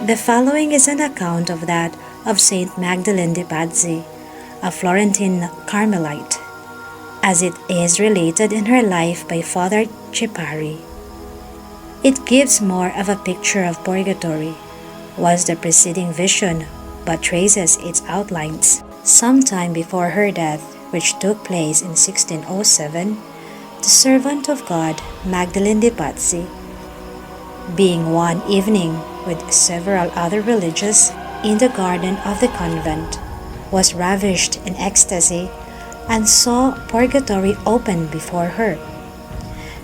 The following is an account of that of Saint Magdalene de Pazzi, a Florentine Carmelite, as it is related in her life by Father Cipari. It gives more of a picture of purgatory, was the preceding vision, but traces its outlines. Sometime before her death, which took place in 1607, the servant of God, Magdalene de Pazzi, being one evening with several other religious in the garden of the convent, was ravished in ecstasy and saw purgatory open before her.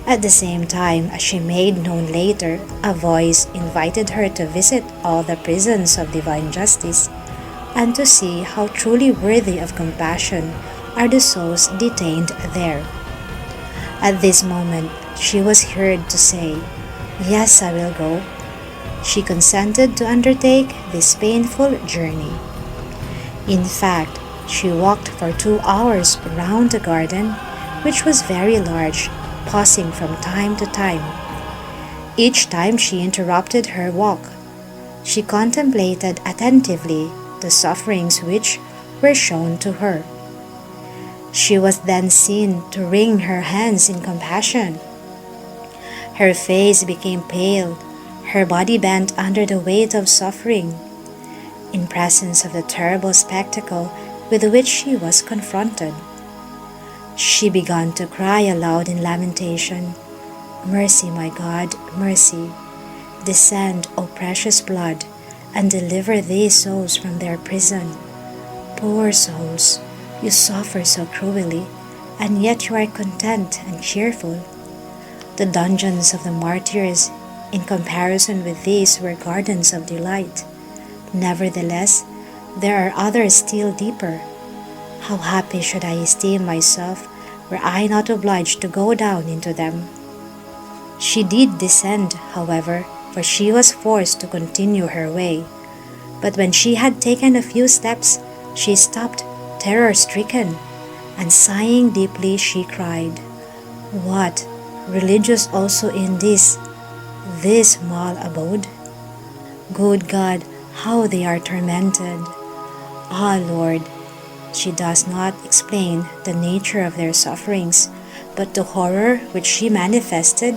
At the same time, as she made known later, a voice invited her to visit all the prisons of divine justice and to see how truly worthy of compassion are the souls detained there. At this moment, she was heard to say, "Yes, I will go." She consented to undertake this painful journey. In fact, she walked for 2 hours round the garden, which was very large, pausing from time to time. Each time she interrupted her walk, she contemplated attentively the sufferings which were shown to her. She was then seen to wring her hands in compassion. Her face became pale, her body bent under the weight of suffering, in presence of the terrible spectacle with which she was confronted. She began to cry aloud in lamentation, "Mercy, my God, mercy! Descend, O precious blood, and deliver these souls from their prison. Poor souls, you suffer so cruelly, and yet you are content and cheerful." The dungeons of the martyrs, in comparison with these, were gardens of delight. Nevertheless, there are others still deeper. How happy should I esteem myself were I not obliged to go down into them. She did descend, however, for she was forced to continue her way. But when she had taken a few steps, she stopped, terror-stricken, and sighing deeply, she cried, "What, religious also in this small abode? Good God, how they are tormented! Ah, Lord!" She does not explain the nature of their sufferings, but the horror which she manifested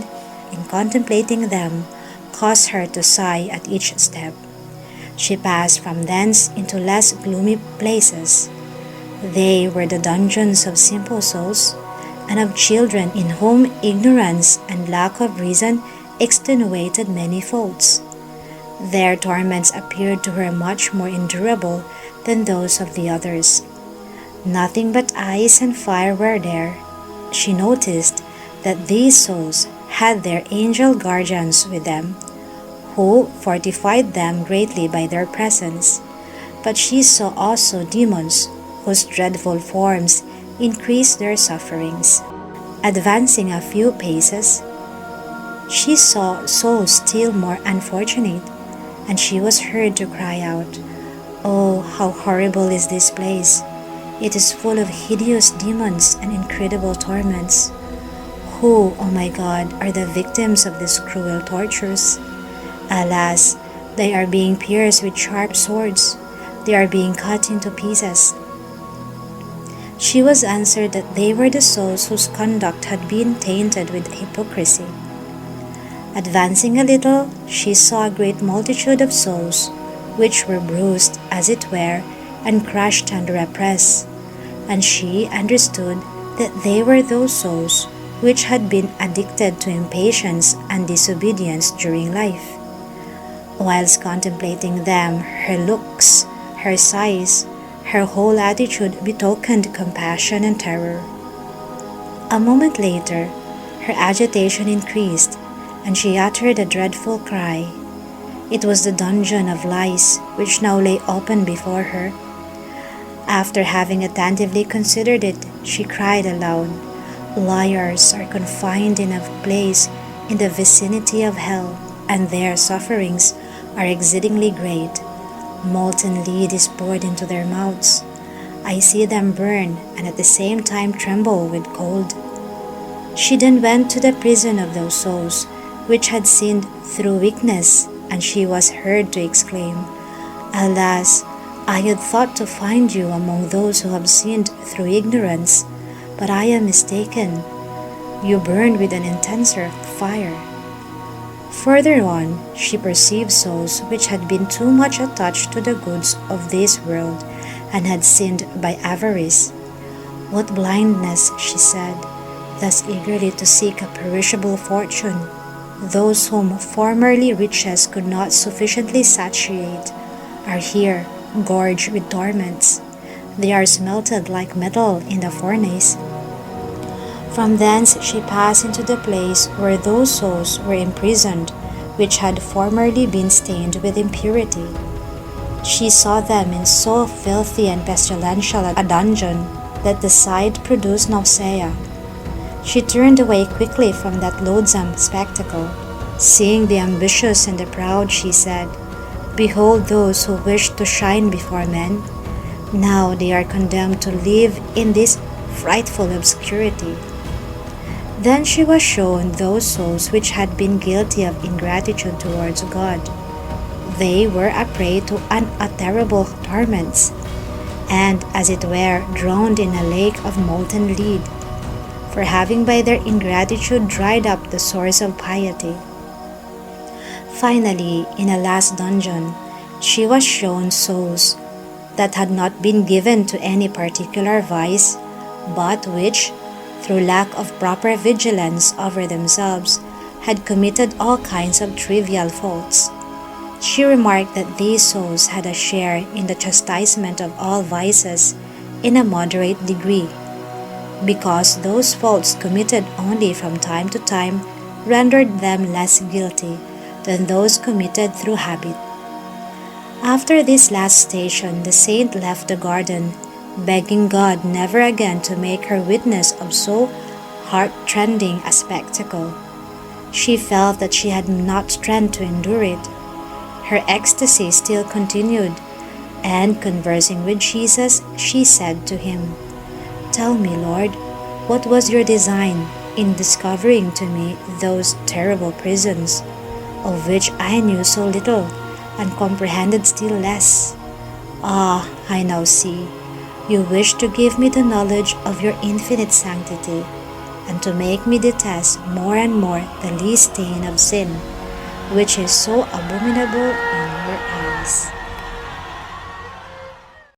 in contemplating them caused her to sigh at each step. She passed from thence into less gloomy places. They were the dungeons of simple souls and of children in whom ignorance and lack of reason extenuated many faults. Their torments appeared to her much more endurable than those of the others. Nothing but ice and fire were there. She noticed that these souls had their angel guardians with them, who fortified them greatly by their presence. But she saw also demons, whose dreadful forms increased their sufferings. Advancing a few paces, she saw souls still more unfortunate, and she was heard to cry out, "Oh, how horrible is this place! It is full of hideous demons and incredible torments. Who, O my God, are the victims of these cruel tortures? Alas, they are being pierced with sharp swords. They are being cut into pieces." She was answered that they were the souls whose conduct had been tainted with hypocrisy. Advancing a little, she saw a great multitude of souls, which were bruised, as it were, and crushed under a press, and she understood that they were those souls which had been addicted to impatience and disobedience during life. Whilst contemplating them, her looks, her sighs, her whole attitude betokened compassion and terror. A moment later, her agitation increased, and she uttered a dreadful cry. It was the dungeon of lice which now lay open before her. After having attentively considered it, she cried aloud, "Liars are confined in a place in the vicinity of hell, and their sufferings are exceedingly great. Molten lead is poured into their mouths. I see them burn and at the same time tremble with cold." She then went to the prison of those souls which had sinned through weakness and she was heard to exclaim, "Alas, I had thought to find you among those who have sinned through ignorance, but I am mistaken. You burned with an intenser fire." Further on, she perceived souls which had been too much attached to the goods of this world and had sinned by avarice. "What blindness," she said, "thus eagerly to seek a perishable fortune. Those whom formerly riches could not sufficiently satiate are here gorged with torments. They are smelted like metal in the furnace." From thence she passed into the place where those souls were imprisoned, which had formerly been stained with impurity. She saw them in so filthy and pestilential a dungeon that the sight produced nausea. She turned away quickly from that loathsome spectacle. Seeing the ambitious and the proud, she said, "Behold those who wish to shine before men. Now they are condemned to live in this frightful obscurity." Then she was shown those souls which had been guilty of ingratitude towards God. They were a prey to terrible torments, and, as it were, drowned in a lake of molten lead, for having by their ingratitude dried up the source of piety. Finally, in a last dungeon, she was shown souls that had not been given to any particular vice, but which, through lack of proper vigilance over themselves, had committed all kinds of trivial faults. She remarked that these souls had a share in the chastisement of all vices in a moderate degree, because those faults committed only from time to time rendered them less guilty than those committed through habit. After this last station, the saint left the garden, begging God never again to make her witness of so heart-rending a spectacle. She felt that she had not strength to endure it. Her ecstasy still continued, and conversing with Jesus, she said to him, "Tell me, Lord, what was your design in discovering to me those terrible prisons, of which I knew so little and comprehended still less? Ah, I now see. You wish to give me the knowledge of your infinite sanctity, and to make me detest more and more the least stain of sin, which is so abominable in your eyes."